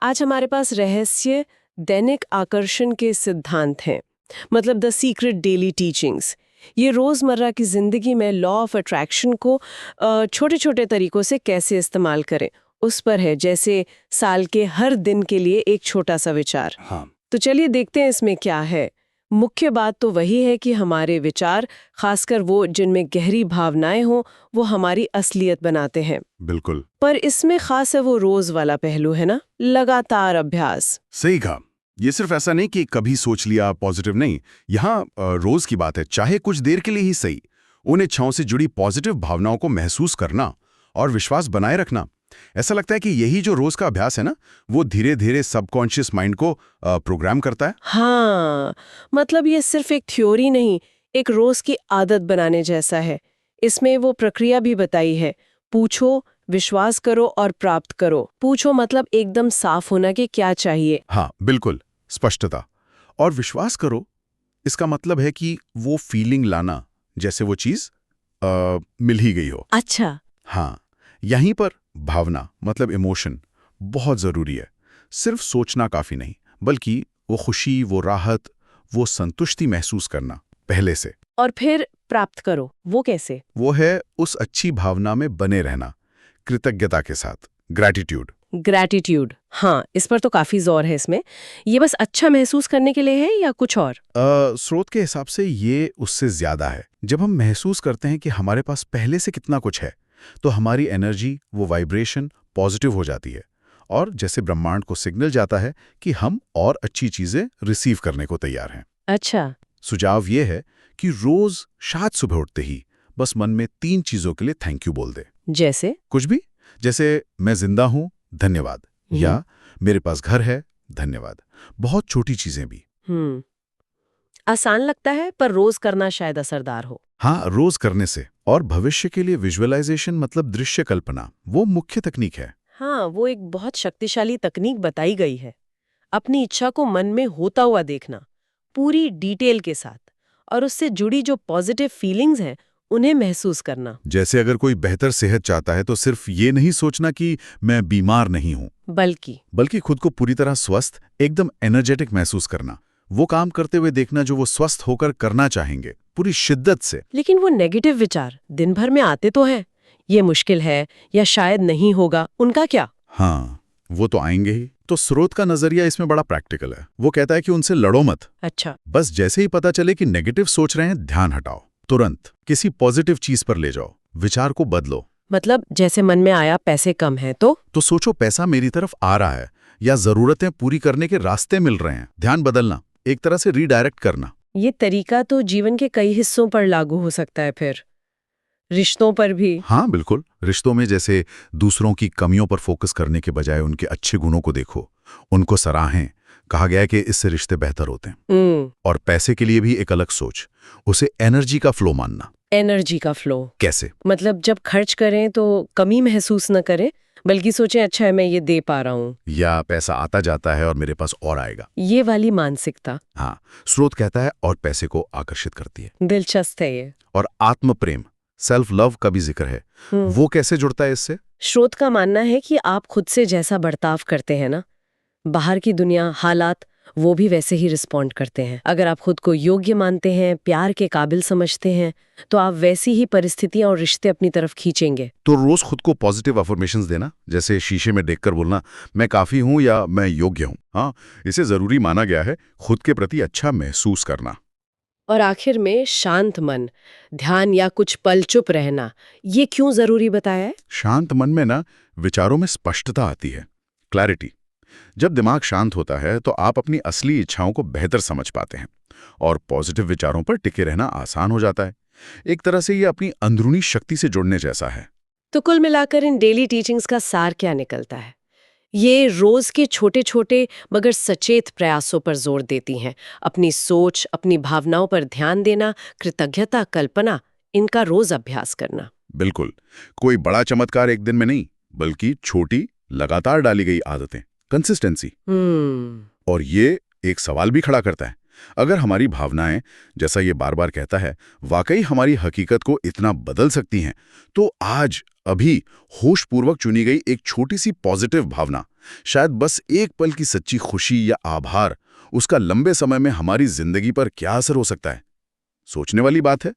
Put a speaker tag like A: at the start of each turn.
A: आज हमारे पास रहस्य दैनिक आकर्षण के सिद्धांत हैं, मतलब द सीक्रेट डेली टीचिंग्स। ये रोज़मर्रा की ज़िंदगी में लॉ ऑफ अट्रैक्शन को छोटे छोटे तरीकों से कैसे इस्तेमाल करें उस पर है, जैसे साल के हर दिन के लिए एक छोटा सा विचार।
B: हाँ,
A: तो चलिए देखते हैं इसमें क्या है। मुख्य बात तो वही है कि हमारे विचार, खासकर वो जिनमें गहरी भावनाएं हों, वो हमारी असलियत बनाते हैं।
B: बिल्कुल
A: पर इसमें खास है वो रोज वाला पहलू, है ना, लगातार अभ्यास।
B: सही कहा। ये सिर्फ ऐसा नहीं कि कभी सोच लिया पॉजिटिव, नहीं। यहाँ रोज की बात है, चाहे कुछ देर के लिए ही सही। उन इच्छाओं से जुड़ी पॉजिटिव भावनाओं को महसूस करना और विश्वास बनाए रखना। ऐसा लगता है कि यही जो रोज का अभ्यास है ना, वो धीरे धीरे सबकॉन्शियस माइंड को प्रोग्राम करता है।
A: हाँ, मतलब ये सिर्फ एक थ्योरी नहीं, एक रोज की आदत बनाने जैसा है। इसमें वो प्रक्रिया भी बताई है। पूछो, विश्वास करो और प्राप्त करो। पूछो मतलब एकदम साफ होना कि क्या चाहिए।
B: हाँ बिल्कुल, स्पष्टता। और विश्वास करो, इसका मतलब है कि वो फीलिंग लाना, जैसे वो चीज मिल ही गई हो।
A: अच्छा।
B: हाँ, यहीं पर भावना मतलब इमोशन बहुत जरूरी है। सिर्फ सोचना काफी नहीं, बल्कि वो खुशी, वो राहत, वो संतुष्टि महसूस करना पहले से।
A: और फिर प्राप्त करो, वो कैसे?
B: वो है उस अच्छी भावना में बने रहना, कृतज्ञता के साथ, ग्रैटिट्यूड।
A: ग्रैटिट्यूड, हाँ, इस पर तो काफी जोर है इसमें। ये बस अच्छा महसूस करने के लिए है या कुछ और?
B: स्रोत के हिसाब से ये उससे ज्यादा है। जब हम महसूस करते हैं कि हमारे पास पहले से कितना कुछ है, तो हमारी एनर्जी, वो वाइब्रेशन पॉजिटिव हो जाती है, और जैसे ब्रह्मांड को सिग्नल जाता है कि हम और अच्छी चीजें रिसीव करने को तैयार हैं।
A: अच्छा।
B: सुझाव ये है कि रोज शायद सुबह उठते ही बस मन में 3 चीजों के लिए थैंक यू बोल दे।
A: जैसे?
B: कुछ भी, जैसे मैं जिंदा हूं, धन्यवाद, या मेरे पास घर है, धन्यवाद। बहुत छोटी चीजें भी।
A: आसान लगता है, पर रोज करना शायद असरदार हो।
B: हाँ, रोज करने से। और भविष्य के लिए विजुअलाइजेशन मतलब दृश्य कल्पना, वो मुख्य तकनीक है।
A: हाँ, वो एक बहुत शक्तिशाली तकनीक बताई गई है। अपनी इच्छा को मन में होता हुआ देखना, पूरी डिटेल के साथ, और उससे जुड़ी जो पॉजिटिव फीलिंग्स हैं उन्हें महसूस करना।
B: जैसे अगर कोई बेहतर सेहत चाहता है तो सिर्फ ये नहीं सोचना कि मैं बीमार नहीं हूं, बल्कि खुद को पूरी तरह स्वस्थ, एकदम एनर्जेटिक महसूस करना। वो काम करते हुए देखना जो वो स्वस्थ होकर करना चाहेंगे, पूरी शिद्दत से।
A: लेकिन वो नेगेटिव विचार दिन भर में आते तो हैं, ये मुश्किल है या शायद नहीं होगा, उनका क्या?
B: हाँ, वो तो आएंगे ही। तो स्रोत का नजरिया इसमें बड़ा प्रैक्टिकल है। वो कहता है कि उनसे लड़ो मत।
A: अच्छा।
B: बस जैसे ही पता चले कि नेगेटिव सोच रहे हैं, ध्यान हटाओ, तुरंत किसी पॉजिटिव चीज पर ले जाओ, विचार को बदलो।
A: मतलब जैसे मन में आया पैसे कम हैं तो
B: सोचो पैसा मेरी तरफ आ रहा है, या जरूरतें पूरी करने के रास्ते मिल रहे हैं। ध्यान बदलना, एक तरह से रीडायरेक्ट करना।
A: ये तरीका तो जीवन के कई हिस्सों पर लागू हो सकता है, फिर रिश्तों पर भी।
B: हाँ बिल्कुल, रिश्तों में जैसे दूसरों की कमियों पर फोकस करने के बजाय उनके अच्छे गुणों को देखो, उनको सराहें। कहा गया है कि इससे रिश्ते बेहतर होते हैं। और पैसे के लिए भी एक अलग सोच, उसे एनर्जी का फ्लो मानना।
A: एनर्जी का फ्लो
B: कैसे?
A: मतलब जब खर्च करें तो कमी महसूस न करें, बल्कि सोचें अच्छा है मैं ये दे पा रहा हूँ,
B: या पैसा आता जाता है और मेरे पास और आएगा।
A: ये वाली मानसिकता।
B: हाँ, स्रोत कहता है और पैसे को आकर्षित करती है।
A: दिलचस्प है ये।
B: और आत्म प्रेम, सेल्फ लव का भी जिक्र है। वो कैसे जुड़ता है इससे?
A: स्रोत का मानना है कि आप खुद से जैसा बर्ताव करते हैं ना, बाहर की दुनिया, हालात, वो भी वैसे ही रिस्पॉन्ड करते हैं। अगर आप खुद को योग्य मानते हैं, प्यार के काबिल समझते हैं, तो आप वैसी ही परिस्थितियां और रिश्ते अपनी तरफ खींचेंगे।
B: तो रोज खुद को पॉजिटिव अफर्मेशंस देना, जैसे शीशे में देखकर बोलना मैं काफी हूं या मैं योग्य हूं। हाँ, इसे जरूरी माना गया है खुद के प्रति अच्छा महसूस करना।
A: और आखिर में शांत मन, ध्यान या कुछ पल चुप रहना, ये क्यों जरूरी बताया है?
B: शांत मन में ना विचारों में स्पष्टता आती है, क्लैरिटी। जब दिमाग शांत होता है तो आप अपनी असली इच्छाओं को बेहतर समझ पाते हैं, और पॉजिटिव विचारों पर टिके रहना आसान हो जाता है। एक तरह से ये अपनी अंदरूनी शक्ति से जुड़ने जैसा है।
A: तो कुल मिलाकर इन डेली टीचिंग्स का सार क्या निकलता है? ये रोज के छोटे छोटे मगर सचेत प्रयासों पर जोर देती हैं। अपनी सोच, अपनी भावनाओं पर ध्यान देना, कृतज्ञता, कल्पना, इनका रोज अभ्यास करना।
B: बिल्कुल, कोई बड़ा चमत्कार एक दिन में नहीं, बल्कि छोटी, लगातार डाली गई आदतें, कंसिस्टेंसी। और ये एक सवाल भी खड़ा करता है, अगर हमारी भावनाएं, जैसा ये बार बार कहता है, वाकई हमारी हकीकत को इतना बदल सकती हैं, तो आज, अभी होशपूर्वक चुनी गई एक छोटी सी पॉजिटिव भावना, शायद बस एक पल की सच्ची खुशी या आभार, उसका लंबे समय में हमारी जिंदगी पर क्या असर हो सकता है। सोचने वाली बात है।